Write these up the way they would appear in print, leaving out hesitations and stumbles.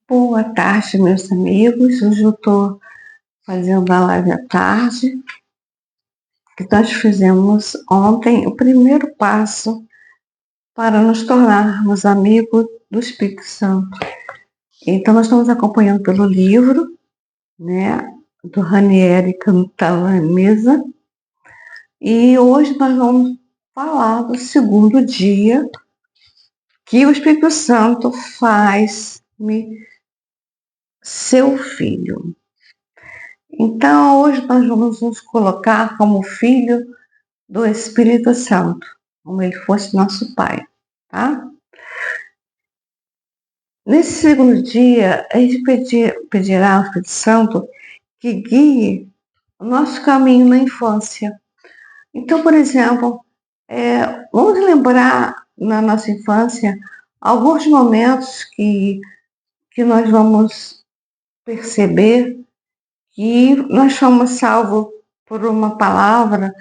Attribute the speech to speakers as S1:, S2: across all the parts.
S1: Boa tarde, meus amigos. Hoje eu estou fazendo a live à tarde, que nós fizemos ontem o primeiro passo para nos tornarmos amigos do Espírito Santo. Então, nós estamos acompanhando pelo livro, né, do Ranieri Cantalamessa, e hoje nós vamos falar do segundo dia que o Espírito Santo faz-me seu filho. Então, hoje nós vamos nos colocar como filho do Espírito Santo, como ele fosse nosso Pai, tá? Nesse segundo dia, a gente pedirá ao Espírito Santo que guie o nosso caminho na infância. Então, por exemplo, vamos lembrar na nossa infância alguns momentos que nós vamos perceber que nós fomos salvos por uma palavra,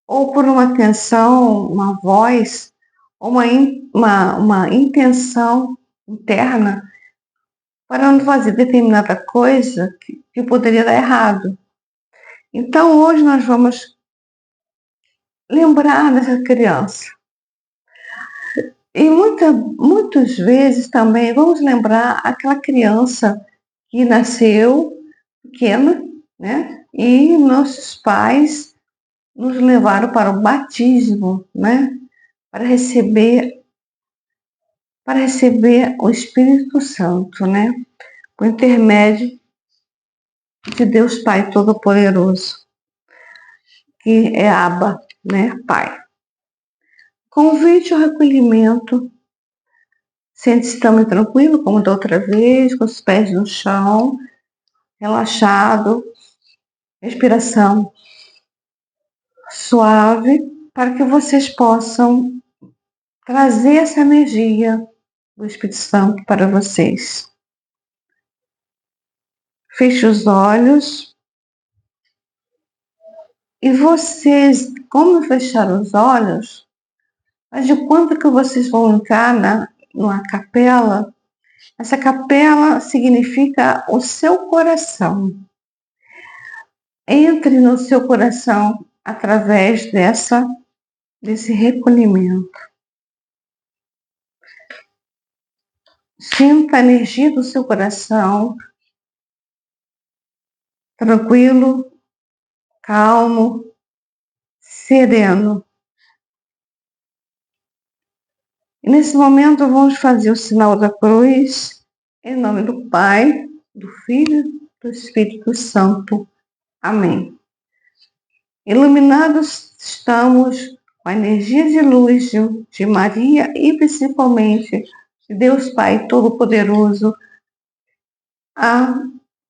S1: ou por uma atenção, uma voz, ou uma intenção interna para não fazer determinada coisa que poderia dar errado. Então, hoje nós vamos lembrar dessa criança. E muitas vezes também vamos lembrar aquela criança que nasceu pequena, né? E nossos pais nos levaram para o batismo, né? Para receber o Espírito Santo, né? Por intermédio de Deus Pai Todo-Poderoso, que é Abba, né? Pai. Convite ao recolhimento. Sente-se também tranquilo, como da outra vez, com os pés no chão, relaxado, respiração suave, para que vocês possam trazer essa energia do Espírito Santo para vocês. Feche os olhos. E vocês, como fecharam os olhos, mas de quanto que vocês vão entrar numa capela, essa capela significa o seu coração. Entre no seu coração através desse recolhimento. Sinta a energia do seu coração, tranquilo, calmo, sereno. E nesse momento vamos fazer o sinal da cruz, em nome do Pai, do Filho e do Espírito Santo. Amém. Iluminados estamos com a energia de luz de Maria e principalmente de Deus Pai Todo-Poderoso, a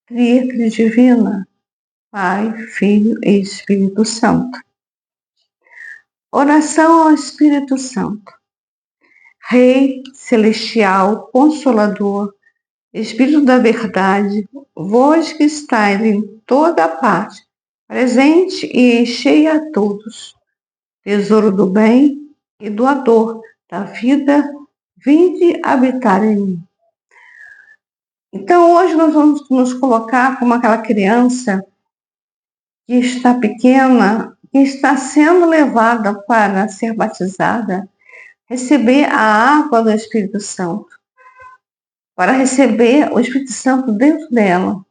S1: Tríade Divina, Pai, Filho e Espírito Santo. Oração ao Espírito Santo. Rei Celestial, Consolador, Espírito da Verdade, vós que estáis em toda parte, presente e enchei a todos, tesouro do bem e doador da vida, vinde habitar em mim. Então, hoje nós vamos nos colocar como aquela criança que está pequena, que está sendo levada para ser batizada, receber a água do Espírito Santo, para receber o Espírito Santo dentro dela,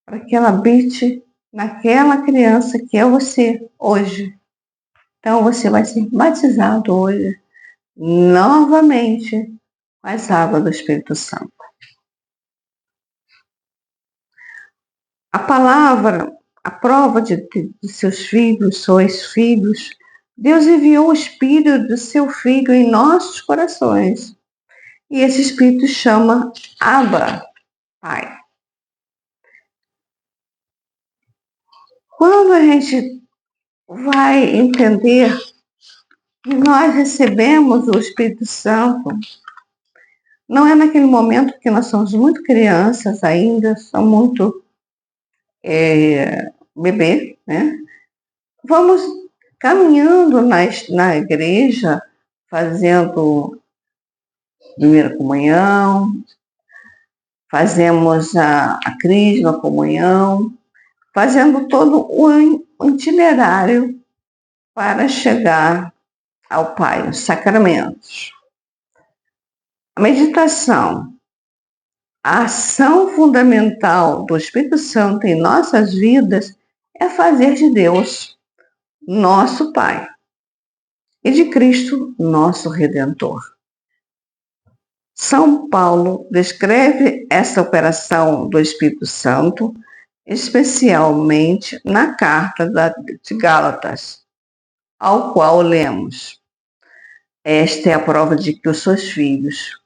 S1: para que ela habite naquela criança que é você hoje. Então, você vai ser batizado hoje, novamente, com as águas do Espírito Santo. A palavra, a prova de seus filhos, sois filhos, Deus enviou o Espírito do seu Filho em nossos corações. E esse Espírito chama Abba, Pai. Quando a gente vai entender que nós recebemos o Espírito Santo, não é naquele momento que nós somos muito crianças ainda, somos muito bebê, né? Vamos caminhando na igreja, fazendo primeira comunhão, fazemos a crisma, a comunhão, fazendo todo o itinerário para chegar ao Pai, os sacramentos. A meditação, a ação fundamental do Espírito Santo em nossas vidas é fazer de Deus nosso Pai e de Cristo nosso Redentor. São Paulo descreve essa operação do Espírito Santo, especialmente na carta de Gálatas, ao qual lemos: esta é a prova de que os seus filhos.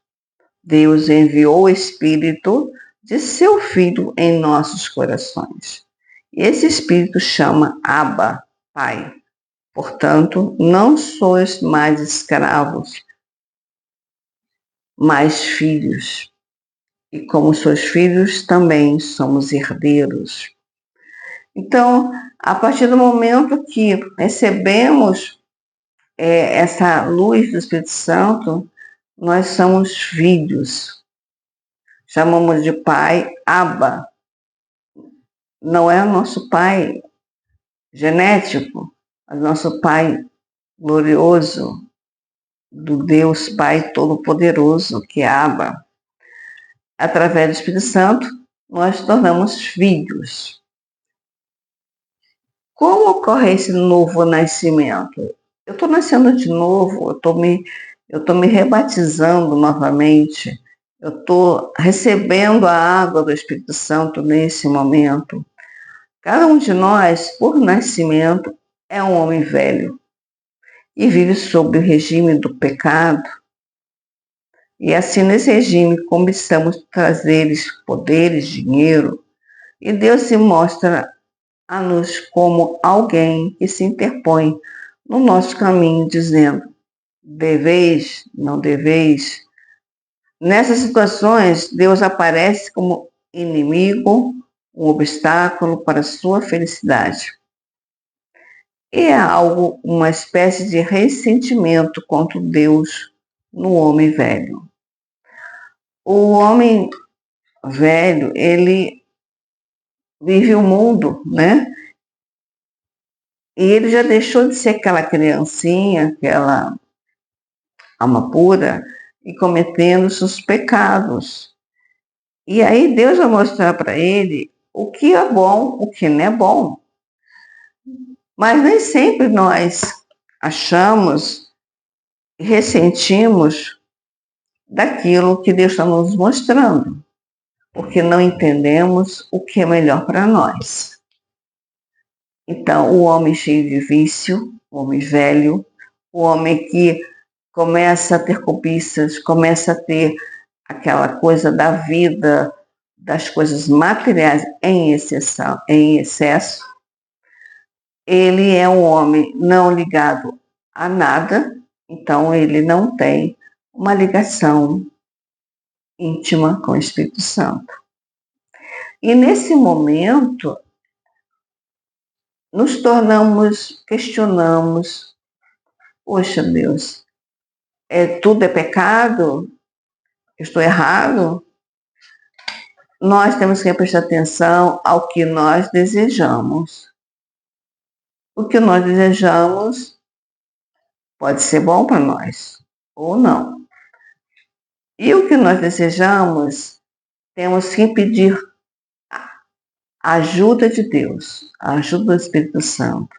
S1: Deus enviou o Espírito de seu Filho em nossos corações. E esse Espírito chama Abba, Pai. Portanto, não sois mais escravos, mas filhos. E como sois filhos, também somos herdeiros. Então, a partir do momento que recebemos essa luz do Espírito Santo, nós somos filhos. Chamamos de pai Abba. Não é o nosso pai genético, é o nosso pai glorioso, do Deus Pai Todo-Poderoso, que é Abba. Através do Espírito Santo, nós tornamos filhos. Como ocorre esse novo nascimento? Eu estou nascendo de novo, eu estou me rebatizando novamente, eu estou recebendo a água do Espírito Santo nesse momento. Cada um de nós, por nascimento, é um homem velho e vive sob o regime do pecado. E assim, nesse regime, começamos a trazer poderes, dinheiro, e Deus se mostra a nos como alguém que se interpõe no nosso caminho, dizendo: deveis, não deveis. Nessas situações, Deus aparece como inimigo, um obstáculo para a sua felicidade. E é algo, uma espécie de ressentimento contra Deus no homem velho. O homem velho, ele vive o mundo, né? E ele já deixou de ser aquela criancinha, aquela alma pura, e cometendo seus pecados. E aí Deus vai mostrar para ele o que é bom, o que não é bom. Mas nem sempre nós achamos e ressentimos daquilo que Deus está nos mostrando, porque não entendemos o que é melhor para nós. Então, o homem cheio de vício, o homem velho, o homem que começa a ter cobiças, começa a ter aquela coisa da vida, das coisas materiais em excesso, ele é um homem não ligado a nada, então ele não tem uma ligação íntima com o Espírito Santo. E nesse momento, nos questionamos: poxa, Deus, tudo é pecado? Eu estou errado? Nós temos que prestar atenção ao que nós desejamos. O que nós desejamos pode ser bom para nós ou não. E o que nós desejamos, temos que pedir a ajuda de Deus, a ajuda do Espírito Santo.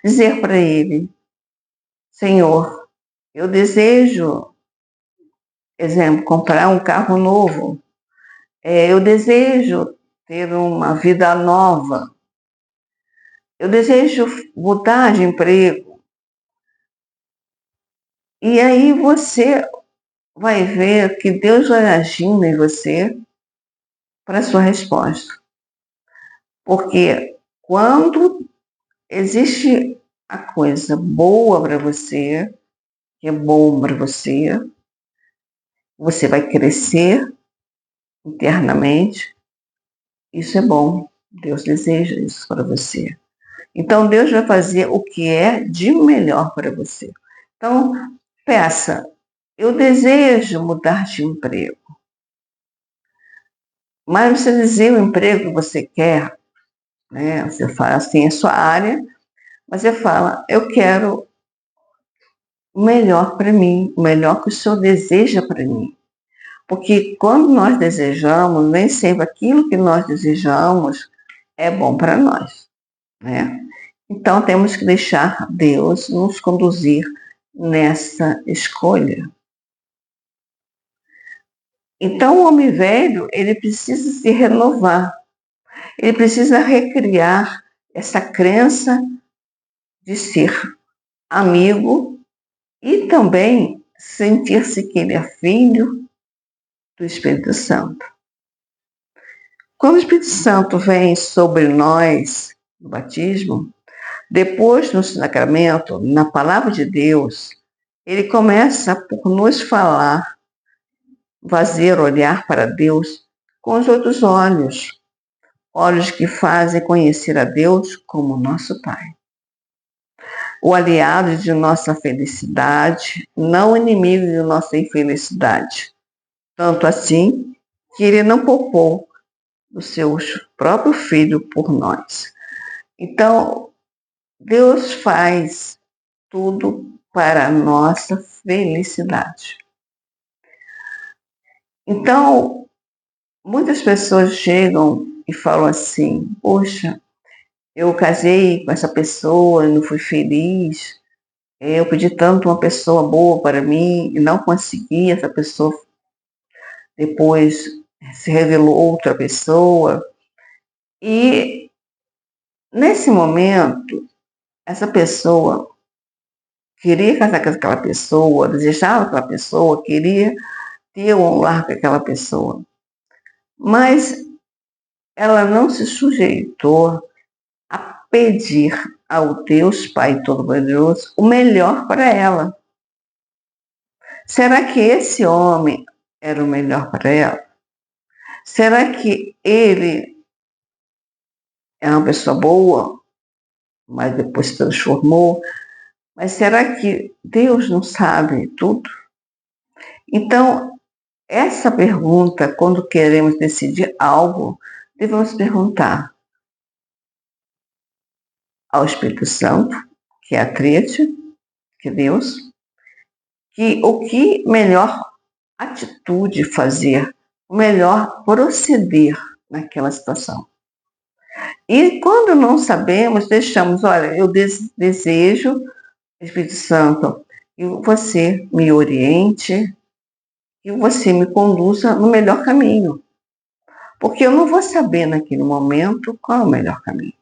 S1: Dizer para Ele: Senhor, eu desejo, exemplo, comprar um carro novo. Eu desejo ter uma vida nova. Eu desejo mudar de emprego. E aí você vai ver que Deus vai agindo em você para a sua resposta. Porque quando existe a coisa boa para você, que é bom para você, você vai crescer internamente. Isso é bom. Deus deseja isso para você. Então, Deus vai fazer o que é de melhor para você. Então, peça: eu desejo mudar de emprego. Mas você dizer o emprego que você quer, né? Você fala assim, a sua área, mas você fala, eu quero o melhor para mim, o melhor que o Senhor deseja para mim. Porque quando nós desejamos, nem sempre aquilo que nós desejamos é bom para nós, né? Então temos que deixar Deus nos conduzir nessa escolha. Então o homem velho, ele precisa se renovar, ele precisa recriar essa crença de ser amigo e também sentir-se que ele é filho do Espírito Santo. Quando o Espírito Santo vem sobre nós no batismo, depois no sacramento, na palavra de Deus, ele começa por nos falar, fazer olhar para Deus com os outros olhos, olhos que fazem conhecer a Deus como nosso Pai. O aliado de nossa felicidade, não o inimigo de nossa infelicidade. Tanto assim que ele não poupou o seu próprio filho por nós. Então, Deus faz tudo para a nossa felicidade. Então, muitas pessoas chegam e falam assim, poxa, eu casei com essa pessoa, não fui feliz, eu pedi tanto uma pessoa boa para mim e não consegui, essa pessoa depois se revelou outra pessoa. E nesse momento, essa pessoa queria casar com aquela pessoa, desejava aquela pessoa, queria ter um lar com aquela pessoa. Mas ela não se sujeitou a pedir ao Deus Pai Todo-Poderoso o melhor para ela. Será que esse homem era o melhor para ela? Será que ele é uma pessoa boa, mas depois se transformou? Mas será que Deus não sabe tudo? Então, essa pergunta, quando queremos decidir algo, devemos perguntar ao Espírito Santo, que é a Tríade, que é Deus, que o que melhor atitude fazer, o melhor proceder naquela situação. E quando não sabemos, deixamos, olha, eu desejo, Espírito Santo, que você me oriente, que você me conduza no melhor caminho. Porque eu não vou saber naquele momento qual é o melhor caminho.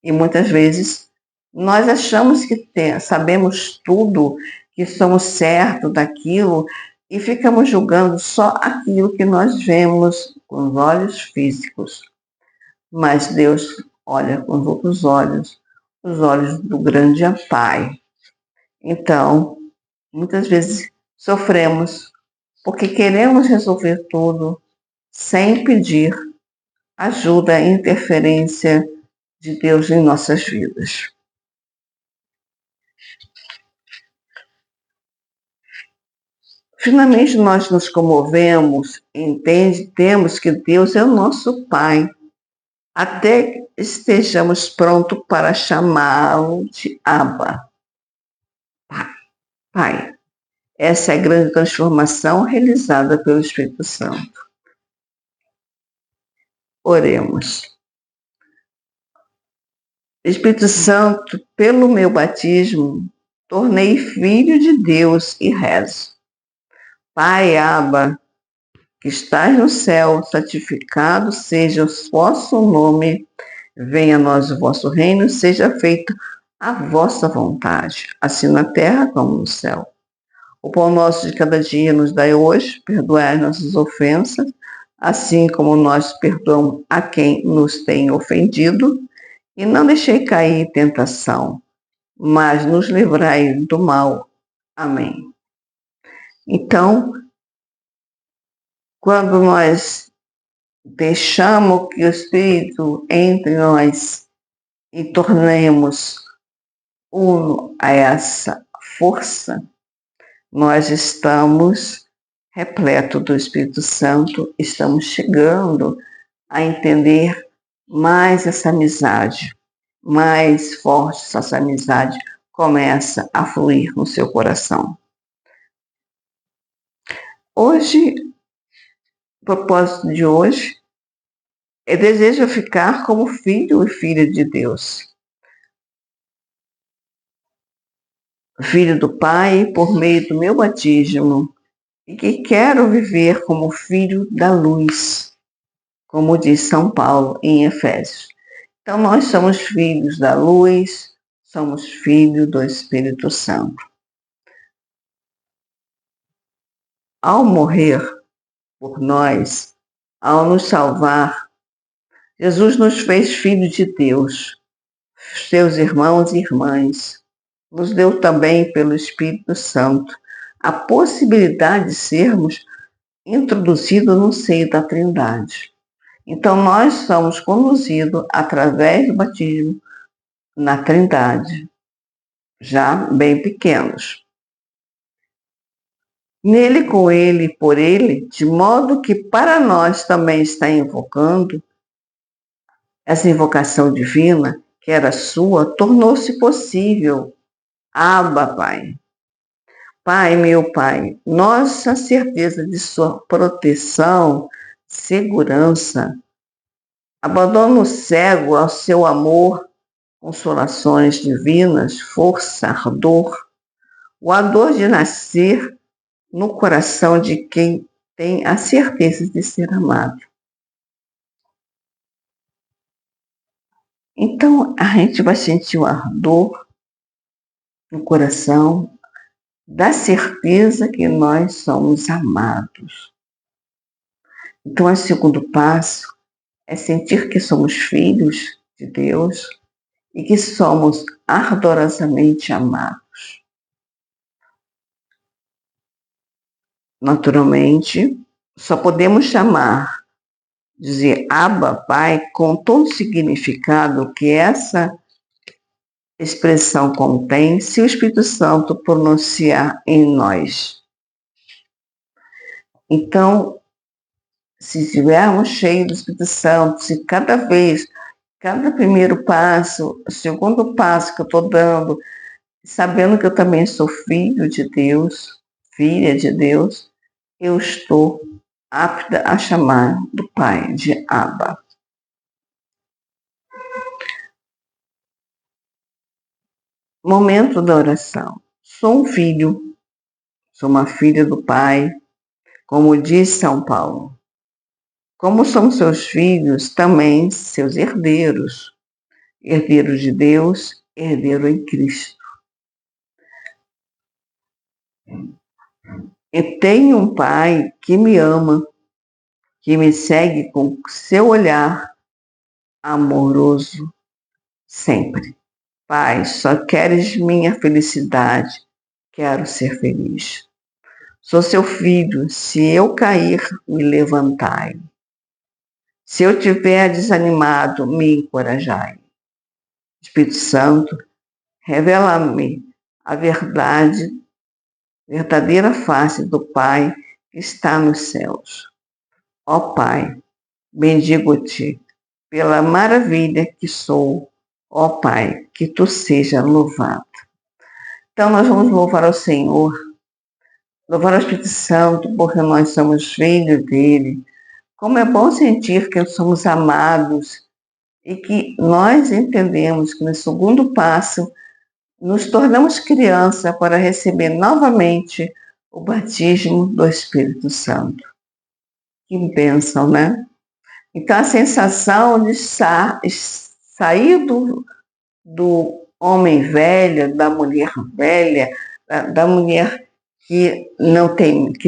S1: E muitas vezes nós achamos que sabemos tudo, que somos certos daquilo e ficamos julgando só aquilo que nós vemos com os olhos físicos. Mas Deus olha com os outros olhos, os olhos do grande Pai. Então, muitas vezes sofremos porque queremos resolver tudo sem pedir ajuda e interferência de Deus em nossas vidas. Finalmente, nós nos comovemos, entendemos que Deus é o nosso Pai, até que estejamos prontos para chamá-lo de Abba, Pai. Essa é a grande transformação realizada pelo Espírito Santo. Oremos. Espírito Santo, pelo meu batismo, tornei filho de Deus e rezo. Pai, Abba, que estás no céu, santificado seja o vosso nome, venha a nós o vosso reino, seja feita a vossa vontade, assim na terra como no céu. O pão nosso de cada dia nos dai hoje, perdoai as nossas ofensas, assim como nós perdoamos a quem nos tem ofendido, e não deixei cair em tentação, mas nos livrai do mal. Amém. Então, quando nós deixamos que o Espírito entre nós e tornemos uno a essa força, nós estamos repleto do Espírito Santo, estamos chegando a entender mais essa amizade, mais forte essa amizade começa a fluir no seu coração. Hoje, o propósito de hoje é desejo ficar como filho e filha de Deus. Filho do Pai por meio do meu batismo e que quero viver como filho da luz, como diz São Paulo em Efésios. Então nós somos filhos da luz, somos filhos do Espírito Santo. Ao morrer por nós, ao nos salvar, Jesus nos fez filhos de Deus, seus irmãos e irmãs. Nos deu também pelo Espírito Santo a possibilidade de sermos introduzidos no seio da Trindade. Então nós somos conduzidos através do batismo na Trindade, já bem pequenos. Nele, com ele e por ele, de modo que para nós também está invocando, essa invocação divina, que era sua, tornou-se possível. Abba, Pai. Pai, meu Pai, nossa certeza de sua proteção, segurança, abandono cego ao seu amor, consolações divinas, força, ardor, o ardor de nascer no coração de quem tem a certeza de ser amado. Então, a gente vai sentir o ardor no coração da certeza que nós somos amados. Então, o segundo passo é sentir que somos filhos de Deus e que somos ardorosamente amados. Naturalmente, só podemos dizer Abba, Pai, com todo o significado que essa expressão contém, se o Espírito Santo pronunciar em nós. Então, se estivermos cheios do Espírito Santo, se cada primeiro passo, o segundo passo que eu estou dando, sabendo que eu também sou filho de Deus, filha de Deus, eu estou apta a chamar do Pai de Abba. Momento da oração. Sou um filho, sou uma filha do Pai, como diz São Paulo. Como somos seus filhos, também seus herdeiros. Herdeiro de Deus, herdeiro em Cristo. Eu tenho um Pai que me ama, que me segue com seu olhar amoroso sempre. Pai, só queres minha felicidade, quero ser feliz. Sou seu filho, se eu cair, me levantai. Se eu tiver desanimado, me encorajai. Espírito Santo, revela-me a verdadeira face do Pai que está nos céus. Ó Pai, bendigo-te pela maravilha que sou. Ó Pai, que tu seja louvado. Então nós vamos louvar ao Senhor, louvar ao Espírito Santo, porque nós somos filhos dele. Como é bom sentir que somos amados e que nós entendemos que no segundo passo nos tornamos criança para receber novamente o batismo do Espírito Santo. Que bênção, né? Então a sensação de sair do homem velho, da mulher velha, da mulher que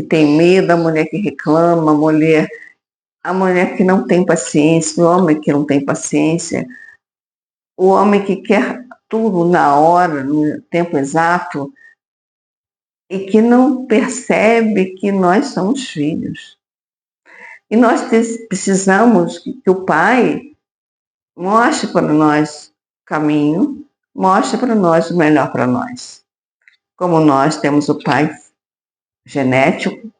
S1: tem medo, da mulher que reclama, a mulher que não tem paciência, o homem que não tem paciência, o homem que quer tudo na hora, no tempo exato, e que não percebe que nós somos filhos. E nós precisamos que o Pai mostre para nós o caminho, mostre para nós o melhor para nós. Como nós temos o Pai genético,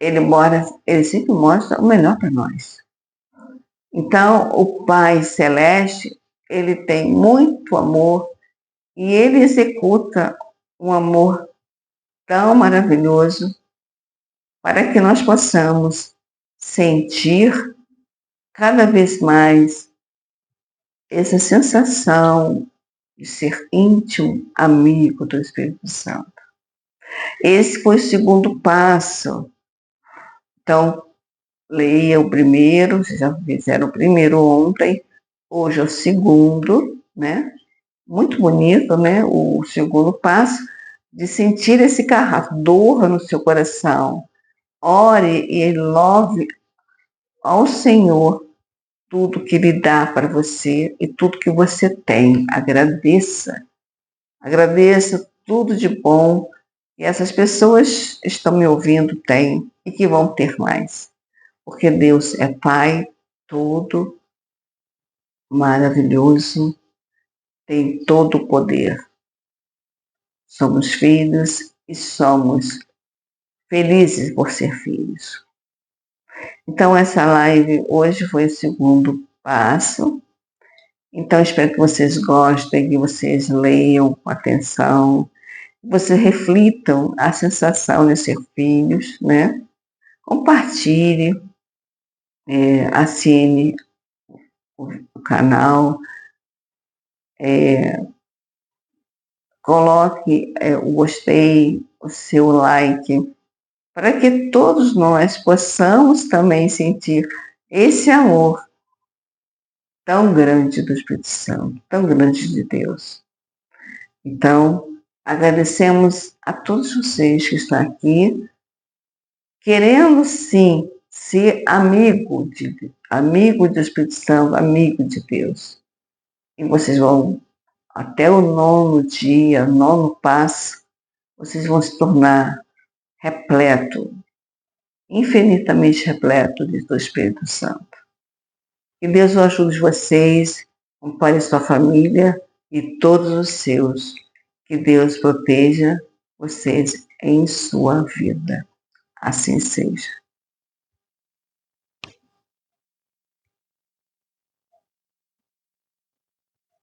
S1: ele sempre mostra o melhor para nós. Então, o Pai Celeste, ele tem muito amor e ele executa um amor tão maravilhoso para que nós possamos sentir cada vez mais essa sensação de ser íntimo amigo do Espírito Santo. Esse foi o segundo passo. Então, leia o primeiro, vocês já fizeram o primeiro ontem, hoje é o segundo, né? Muito bonito, né? O segundo passo de sentir esse ardor no seu coração. Ore e louve ao Senhor tudo que Ele dá para você e tudo que você tem. Agradeça. Agradeça tudo de bom que essas pessoas estão me ouvindo, têm e que vão ter mais. Porque Deus é Pai, todo maravilhoso, tem todo o poder. Somos filhos e somos felizes por ser filhos. Então, essa live hoje foi o segundo passo. Então, espero que vocês gostem, que vocês leiam com atenção, que vocês reflitam a sensação de ser filhos, né? Compartilhe, assine o canal, coloque o gostei, o seu like, para que todos nós possamos também sentir esse amor tão grande do Espírito Santo, tão grande de Deus. Então, agradecemos a todos vocês que estão aqui, querendo sim ser amigo do Espírito Santo, amigo de Deus. E vocês vão, até o 9º dia, 9º passo, vocês vão se tornar repleto, infinitamente repleto do Espírito Santo. Que Deus ajude vocês, ampare sua família e todos os seus. Que Deus proteja vocês em sua vida. Assim seja.